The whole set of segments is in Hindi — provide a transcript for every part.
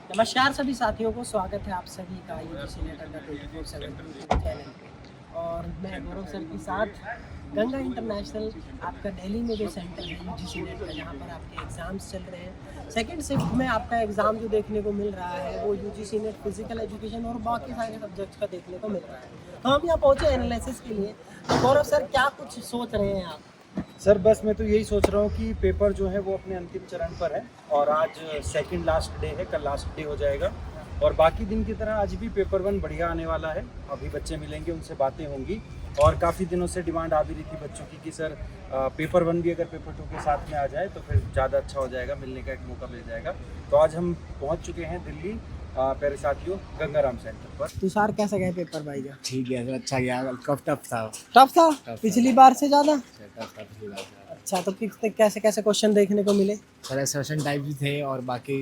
नमस्कार सभी साथियों को, स्वागत है आप सभी का यूजीसी नेट अड्डा 24/7 चैनल पे। और मैं गौरव सर के साथ गंगा इंटरनेशनल आपका दिल्ली में जो सेंटर है यूजीसी नेट का, जहाँ पर आपके एग्ज़ाम्स चल रहे हैं। सेकंड शिफ्ट में आपका एग्ज़ाम जो देखने को मिल रहा है वो यूजीसी नेट फिजिकल एजुकेशन और बाकी सारे सब्जेक्ट्स का देखने को मिल रहा है। तो हम यहाँ पहुँचे एनालिसिस के लिए। तो गौरव सर, क्या कुछ सोच रहे हैं आप? सर बस मैं तो यही सोच रहा हूँ कि पेपर जो है वो अपने अंतिम चरण पर है और आज सेकंड लास्ट डे है, कल लास्ट डे हो जाएगा। और बाकी दिन की तरह आज भी पेपर 1 बढ़िया आने वाला है। अभी बच्चे मिलेंगे, उनसे बातें होंगी और काफ़ी दिनों से डिमांड आ भी रही थी बच्चों की कि सर पेपर 1 भी अगर पेपर 2 के साथ में आ जाए तो फिर ज़्यादा अच्छा हो जाएगा, मिलने का एक मौका मिल जाएगा। तो आज हम पहुँच चुके हैं दिल्ली प्यारे साथियों गंगाराम सेंटर पर। तुषार, कैसा गया पेपर भाई का? ठीक है सर, अच्छा गया। कब टफ था? टफ था पिछली बार से ज़्यादा? टफ था पिछली बार से। अच्छा, तो कैसे कैसे क्वेश्चन देखने को मिले? सर सेशन टाइप भी थे और बाकी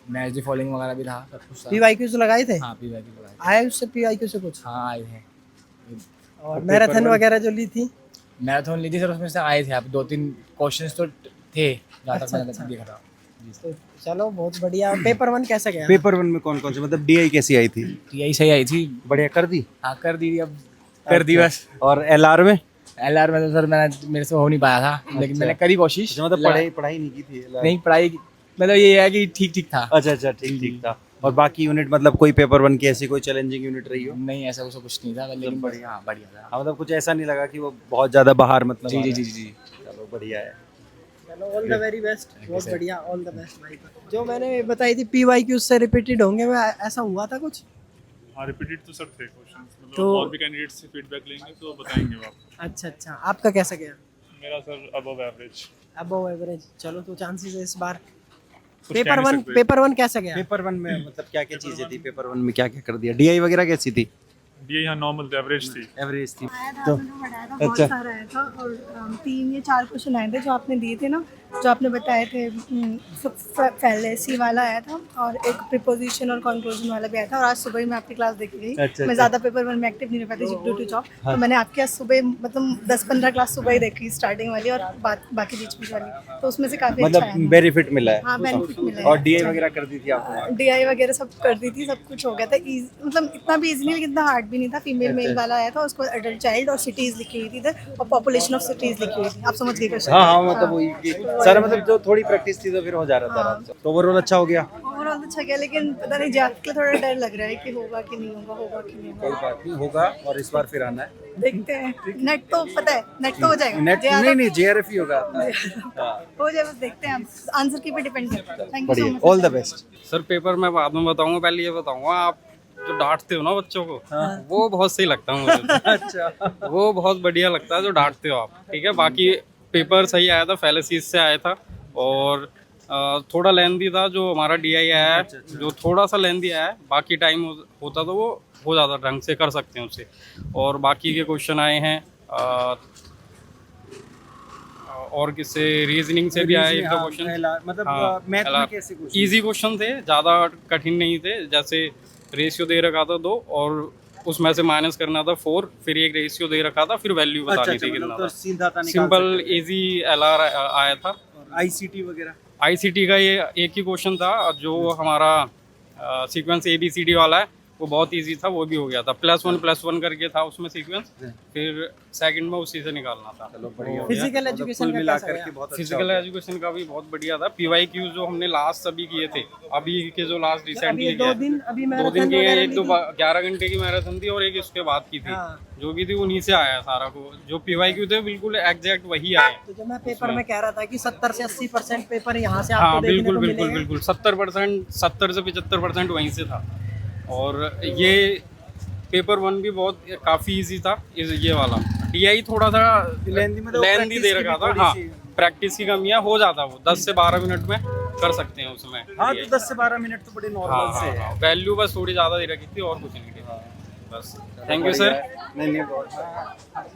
मैच दी फॉलोइंग वगैरह भी था, सब कुछ था। पीवाईक्यूज लगाए थे? हाँ पीवाईक्यू लगाए। आया उससे पीवाईक्यू से कुछ? हाँ आए थे। और मैराथन वगैरह जो ली थी? मैराथन ली थी सर, उसमें से आए थे। आप 2-3 क्वेश्चंस तो थे जहाँ तक अच्छा, मैंने अच्छा। देखा था। तो चलो, बहुत बढ़िया। पेपर 1 कैसा गया? पेपर 1 में कौन कौन से, मतलब डीआई कैसी आई थी? यही सही आई थी। बढ़िया कर दी? हाँ कर दी, अब कर दी बस। और एलआर में? एलआर में तो सर मेरे से हो नहीं पाया था, लेकिन मैंने करी कोशिश। मतलब पढ़ाई नहीं की थी LR? नहीं पढ़ाई, मतलब ये है कि ठीक ठीक था। अच्छा ठीक था। और बाकी यूनिट, मतलब कोई पेपर 1 की ऐसी कोई चैलेंजिंग यूनिट रही हो? नहीं ऐसा कुछ नहीं था, लेकिन बढ़िया। हाँ बढ़िया था। हाँ, मतलब कुछ ऐसा नहीं लगा कि वो बहुत ज्यादा बाहर, मतलब जी आ जी रहा जी है। जी। चलो बढ़िया है। चलो, ऑल द वेरी बेस्ट। बहुत बढ़िया, ऑल द बेस्ट भाई। जो मैंने बताई थी पीवाईक्यूज से रिपीटेड होंगे, मैं ऐसा हुआ था कुछ? हाँ, रिपीटेड तो सर थे क्वेश्चंस, मतलब तो- और भी कैंडिडेट से फीडबैक लेंगे तो बताएंगे वो आपको। अच्छा, आपका कैसा गया? मेरा sir above average. Above average. चलो, तो चांसेस है इस बार। कुछ कह नहीं सकते। पेपर 1 कैसा गया? पेपर 1 में मतलब क्या क्या चीजें थी? पेपर 1 में क्या क्या कर दिया? डीआई वगैरह कैसी थी? ये यहाँ नॉर्मल एवरेज थी। एवरेज थी। आया था, तो मैंने पढ़ाया था, बहुत अच्छा। सारा आया था। और 3 या 4 क्वेश्चन आए थे जो आपने दिए थे ना, जो आपने बताए थे। फैलेसी वाला आया था और एक प्रीपोजिशन और कंक्लूजन वाला भी आया था। और आज सुबह ही मैं आपकी क्लास देखी गई। अच्छा, मैं ज़्यादा पेपर 1 में एक्टिव नहीं रह पाती ड्यू टू जॉब, तो मैंने आपके आज सुबह मतलब 10-15 क्लास सुबह ही देखी, स्टार्टिंग वाली और बाकी बीच वाली। तो उसमें से काफ़ी अच्छा मतलब आया। बेनिफिट मिला है। हाँ, बेनिफिट मिला है। और डीआई वगैरह कर दी थी आपने? डीआई वगैरह सब कर दी थी, सब कुछ हो गया था। मतलब इतना भी इजी नहीं, लेकिन इतना हार्ड भी नहीं था। फीमेल मेल वाला आया था, उसको एडल्ट चाइल्ड और सिटीज लिखी हुई थी इधर, और पॉपुलेशन ऑफ सिटीज लिखी हुई थी। आप समझ गए क्वेश्चन? हाँ, मतलब वही कि सर, मतलब जो थोड़ी प्रैक्टिस थी तो फिर हो जा रहा था आराम से। तो ओवरऑल अच्छा हो गया? ओवरऑल अच्छा गया, लेकिन पता नहीं जात के थोड़ा डर लग रहा है कि होगा कि नहीं होगा, होगा कि नहीं कोई होगा। बात नहीं, होगा। और इस बार फिर आना है। देखते हैं। नेट तो पता है, नेट तो हो जाएगा। नेट नहीं, जेआरएफ ही होगा। हाँ, हो जाए, बस देखते हैं। आंसर की पे डिपेंड करता है। थैंक यू सो बढ़िया, much. All the best. Sir paper मैं बाद में बताऊंगा, पहले ये बताऊंगा, आप जो डांटते हो ना बच्चों को, वो बहुत सही लगता है मुझे तो। अच्छा। वो बहुत बढ़िया लगता है जो डांटते हो आप। ठीक है, बाकी पेपर सही आया था, फैलेसीज से आया था और थोड़ा लेंदी था जो हमारा डीआई आया है, जो थोड़ा सा लेंदी आया है। बाकी टाइम होता तो वो हो जाता, ढंग से कर सकते हैं उससे। और बाकी के क्वेश्चन आए हैं और किससे, रीजनिंग से भी आए एक दो क्वेश्चन। मतलब मैथ में कैसे क्वेश्चन? इजी क्वेश्चन थे, ज़्यादा कठिन नहीं थे। जैसे रेशियो दे रखा था 2 और उसमें से माइनस करना था 4, फिर एक रेशियो दे रखा था, फिर वैल्यू बतानी थी कितना तो था। सीधा था, निकाल सिंपल सकते इजी एलआर आया था। थे। आईसीटी वगैरह? आईसीटी का ये एक ही क्वेश्चन था, जो हमारा सीक्वेंस ABCD वाला है, वो बहुत इजी था, वो भी हो गया था। +1 करके था उसमें सीक्वेंस, फिर सेकंड में उसी से निकालना था। चलो बढ़िया। फिजिकल एजुकेशन का मिला कैसा करके गया? बहुत अच्छा फिजिकल एजुकेशन का भी बहुत बढ़िया था। पीवाईक्यू जो हमने लास्ट अभी किए थे, अभी के जो लास्ट अभी रिसेंटली 2 दिन अभी 2 दिन मैराथन की वगैरह एक ली दो थी? 11 घंटे की मैराथन थी और एक इसके बाद की थी। हाँ। जो भी थी उन्हीं से आया सारा को। जो पीवाईक्यू थे बिल्कुल एग्जैक्ट वही आए। तो जो मैं पेपर में कह रहा था कि 70 से 80% पेपर यहाँ से हाँ आपको देखने बिल्कुल को बिल्कुल मिलेंगे। बिल्कुल 70 से 75% वहीं से था। और ये पेपर 1 भी बहुत काफ़ी इजी था। ये वाला डीआई थोड़ा सा लेंदी, मतलब लेंदी दे practice की रखा भी था। थोड़ी हाँ, सी- प्रैक्टिस की कमी है, हो जाता वो 10 से 12 मिनट में कर सकते हैं उसमें। हाँ, तो 10 से 12 मिनट तो बड़े नॉर्मल से है। वैल्यू बस थोड़ी ज़्यादा दे रखी थी और कुछ नहीं थी बस। Thank you sir. नहीं बहुत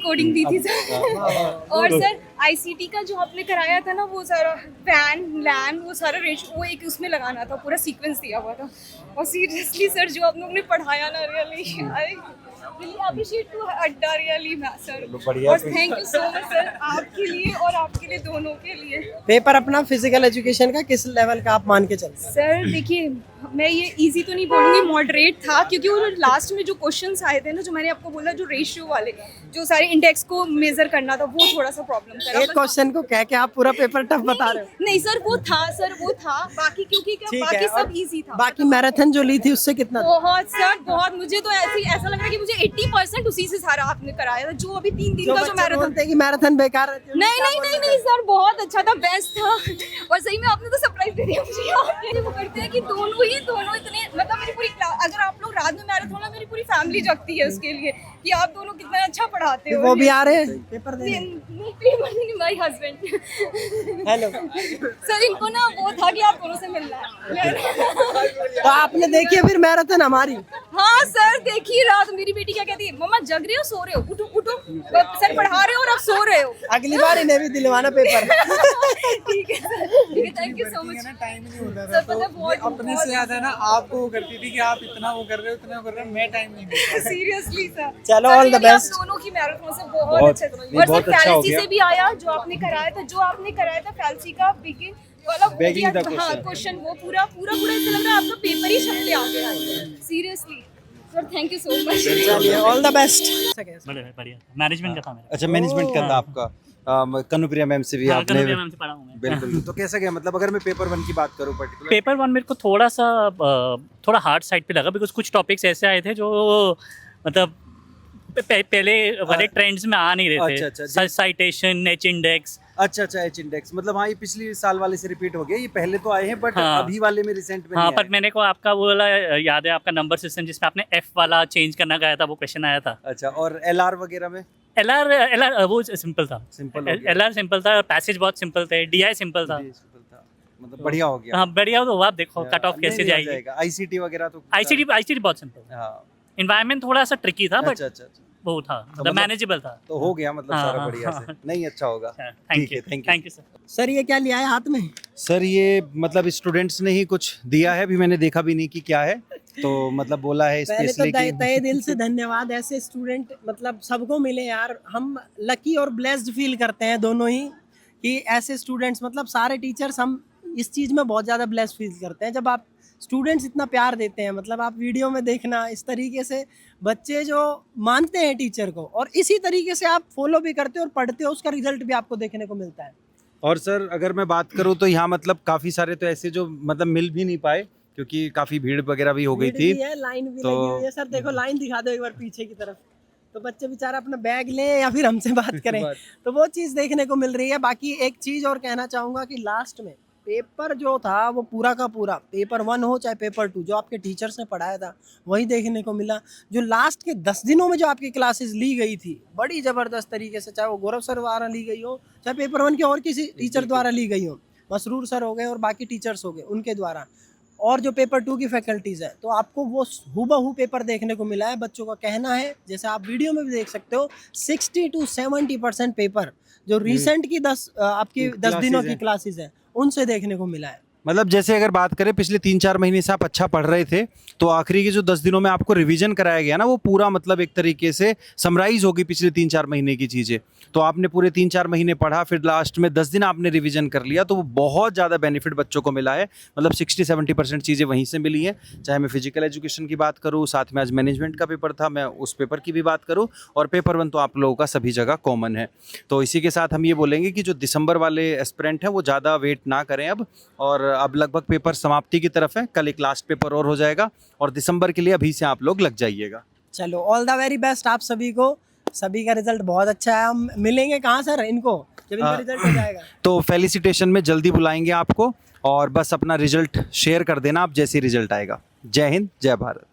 कोडिंग दी थी सर। और सर आईसीटी का जो आपने कराया था ना, वो सारा वैन लैन वो सारा रेशियो वो एक उसमें लगाना था, पूरा सीक्वेंस दिया हुआ था। और सीरियसली सर जो आप लोगों ने पढ़ाया ना, really really appreciate to Adda really sir. बढ़िया। और thank you so much sir आपके लिए और आपके लिए दोनों के लिए। पेपर अपना फिजिकल एजुकेशन का किस लेवल का आप मान के चलते हैं? सर देखिए मैं ये इजी तो नहीं बोलूँगी, मॉडरेट था, क्योंकि वो लास्ट में जो क्वेश्चंस आए थे ना, जो मैंने आपको बोला, जो रेशियो वाले, जो सारे इंडेक्स को मेजर करना था, वो थोड़ा सा प्रॉब्लम करा। एक क्वेश्चन को कह के आप पूरा पेपर टफ बता रहे हो। नहीं सर वो था बाकी क्योंकि क्या ठीक बाकी है, सब और इजी था। बाकी मैराथन जो ली थी उससे कितना? बहुत सर बहुत, मुझे तो ऐसा लग रहा है कि मुझे 80% उसी से सारा आपने कराया था, जो अभी 3 दिन का जो मैराथन। बोलते हैं कि मैराथन बेकार रहती है। नहीं सर बहुत अच्छा था, बेस्ट था, और सही में आपने तो सरप्राइज दे दिया मुझे। वो करते हैं कि दोनों इतने, मतलब मेरी पूरी अगर आप लोग रात में मैराथन में, मेरी पूरी फैमिली जगती है उसके लिए कि आप दोनों कितना अच्छा पढ़ाते हो। वो भी आ रहे हैं पेपर देने? My husband. हेलो सर इनको ना वो था कि आप दोनों से मिलना है। तो आपने देखी फिर मैराथन हमारी? हाँ सर देखिए, रात मेरी बेटी क्या कहती है, मम्मा जग रहे हो सो रहे हो, उठो उठो, सर पढ़ा रहे हो और आप सो रहे हो। अगली बार इन्हें भी दिलवाना पेपर। ठीक है सर, ठीक है, thank you so much. Time नहीं होता सर पता बहुत अपने से ज्यादा ना आपको वो करती थी कि आप इतना वो कर रहे हो, इतना कर रहे हो, मैं टाइम नहीं देता। Seriously sir. चलो, सर, all the really आप best। दोनों की मैराथन से बहुत अच्छे थे। और सर बहुत अच्छा हो फैलेसी गया। से भी आया जो आपने कराया था, फैलेसी का बिगिन वाला Begging the हाँ question। क्वेश्चन, वो पूरा ऐसा लग रहा है आपका पेपर ही छप के आ गया। Seriously sir, thank you so much. चलिए, ऑल द बेस्ट। बढ़िया मैनेजमेंट का था मेरा। अच्छा, मैनेजमेंट का था आपका। कनुप्रिया मैम से भी हाँ, आपने? कनुप्रिया मैम से पढ़ा हूँ मैं। बिल्कुल। तो कैसा गया, मतलब अगर मैं पेपर 1 की बात करूँ पर्टिकुलर? पेपर 1 मेरे को थोड़ा हार्ड साइड पे लगा, बिकॉज कुछ टॉपिक्स ऐसे आए थे जो मतलब पहले वाले ट्रेंड्स में आ नहीं रहे थे। अच्छा, साइटेशन, एच इंडेक्स। अच्छा, एच इंडेक्स, मतलब हाँ, ये पिछली साल वाले से रिपीट हो गया, ये पहले तो आए हैं बट हाँ। अभी वाले में रिसेंट में हाँ, नहीं पर आए। मैंने को आपका वो वाला याद है, आपका नंबर सिस्टम जिसमें आपने F वाला चेंज करना गया था, वो क्वेश्चन आया था। अच्छा, और LR वगैरह में? LR वो सिंपल था। सिंपल हो गया। LR सिंपल था, पैसेज बहुत सिंपल थे, DI सिंपल था। मतलब बढ़िया हो गया। हाँ बढ़िया, तो आप देखो कट ऑफ कैसे नहीं, हो जाएगी। जाएगा। ICT वगैरह तो ICT बहुत सिंपल। हाँ। इन्वायरमेंट थोड़ा सा ट्रिकी था, बट अच्छा। वो था, मतलब मैनेजेबल था। तो हो गया मतलब हाँ, सारा हाँ, बढ़िया से। नहीं, अच्छा होगा। Thank you sir. सर ये क्या लिया है हाथ में? सर ये मतलब स्टूडेंट्स ने ही कुछ दिया है, अभी मैंने देखा भी नहीं कि क्या है, तो मतलब बोला है पहले तो स्पेशली तहे दिल से धन्यवाद, ऐसे स्टूडेंट मतलब सबको मिले यार। हम लकी और ब्लेस्ड फील करते हैं दोनों ही कि ऐसे स्टूडेंट्स, मतलब सारे टीचर्स, हम इस चीज़ में बहुत ज़्यादा ब्लेस्ड फील करते हैं जब आप स्टूडेंट्स इतना प्यार देते हैं। मतलब आप वीडियो में देखना, इस तरीके से बच्चे जो मानते हैं टीचर को, और इसी तरीके से आप फॉलो भी करते हो और पढ़ते हो, उसका रिजल्ट भी आपको देखने को मिलता है। और सर अगर मैं बात करूँ तो यहाँ मतलब काफ़ी सारे तो ऐसे जो मतलब मिल भी नहीं पाए, क्योंकि काफ़ी भीड़ वगैरह भी हो गई भीड़ थी। भी है, लाइन भी तो- लगी हुई है। सर देखो, लाइन दिखा दो एक बार पीछे की तरफ, तो बच्चे बेचारा अपना बैग लें या फिर हमसे बात करें, तो वो चीज़ देखने को मिल रही है। बाकी एक चीज़ और कहना चाहूँगा कि लास्ट में पेपर जो था वो पूरा का पूरा, पेपर 1 हो चाहे पेपर 2, जो आपके टीचर्स ने पढ़ाया था वही देखने को मिला। जो लास्ट के 10 दिनों में जो आपकी क्लासेस ली गई थी बड़ी ज़बरदस्त तरीके से, चाहे वो गौरव सर द्वारा ली गई हो, चाहे पेपर 1 के और किसी टीचर द्वारा ली गई हो, मसरूर सर हो गए और बाकी टीचर्स हो गए उनके द्वारा, और जो पेपर 2 की फैकल्टीज़ है, तो आपको वो हूबहू पेपर देखने को मिला है। बच्चों का कहना है, जैसे आप वीडियो में भी देख सकते हो, 60 to 70% पेपर जो रिसेंट की 10 दिनों की क्लासेस है उनसे देखने को मिला है। मतलब जैसे अगर बात करें पिछले 3-4 महीने से आप अच्छा पढ़ रहे थे, तो आखिरी के जो 10 दिनों में आपको रिवीजन कराया गया ना, वो पूरा मतलब एक तरीके से समराइज होगी पिछले 3-4 महीने की चीज़ें। तो आपने पूरे 3-4 महीने पढ़ा, फिर लास्ट में 10 दिन आपने रिवीजन कर लिया, तो वो बहुत ज़्यादा बेनिफिट बच्चों को मिला है। मतलब 60-70% चीज़ें वहीं से मिली हैं। चाहे मैं फिजिकल एजुकेशन की बात करूँ, साथ में आज मैनेजमेंट का पेपर था, मैं उस पेपर की भी बात करूँ, और पेपर 1 तो आप लोगों का सभी जगह कॉमन है। तो इसी के साथ हम ये बोलेंगे कि जो दिसंबर वाले एस्पिरेंट हैं वो ज़्यादा वेट ना करें अब, और अब लगभग पेपर समाप्ति की तरफ है। कल एक लास्ट पेपर और हो जाएगा, और दिसंबर के लिए अभी से आप लोग लग जाइएगा। चलो, ऑल द वेरी बेस्ट आप सभी को। सभी का रिजल्ट बहुत अच्छा है। हम मिलेंगे कहाँ सर इनको जब इनका रिजल्ट हो जाएगा? तो फेलिसिटेशन में जल्दी बुलाएंगे आपको, और बस अपना रिजल्ट शेयर कर देना आप जैसे रिजल्ट आएगा। जय हिंद, जय भारत।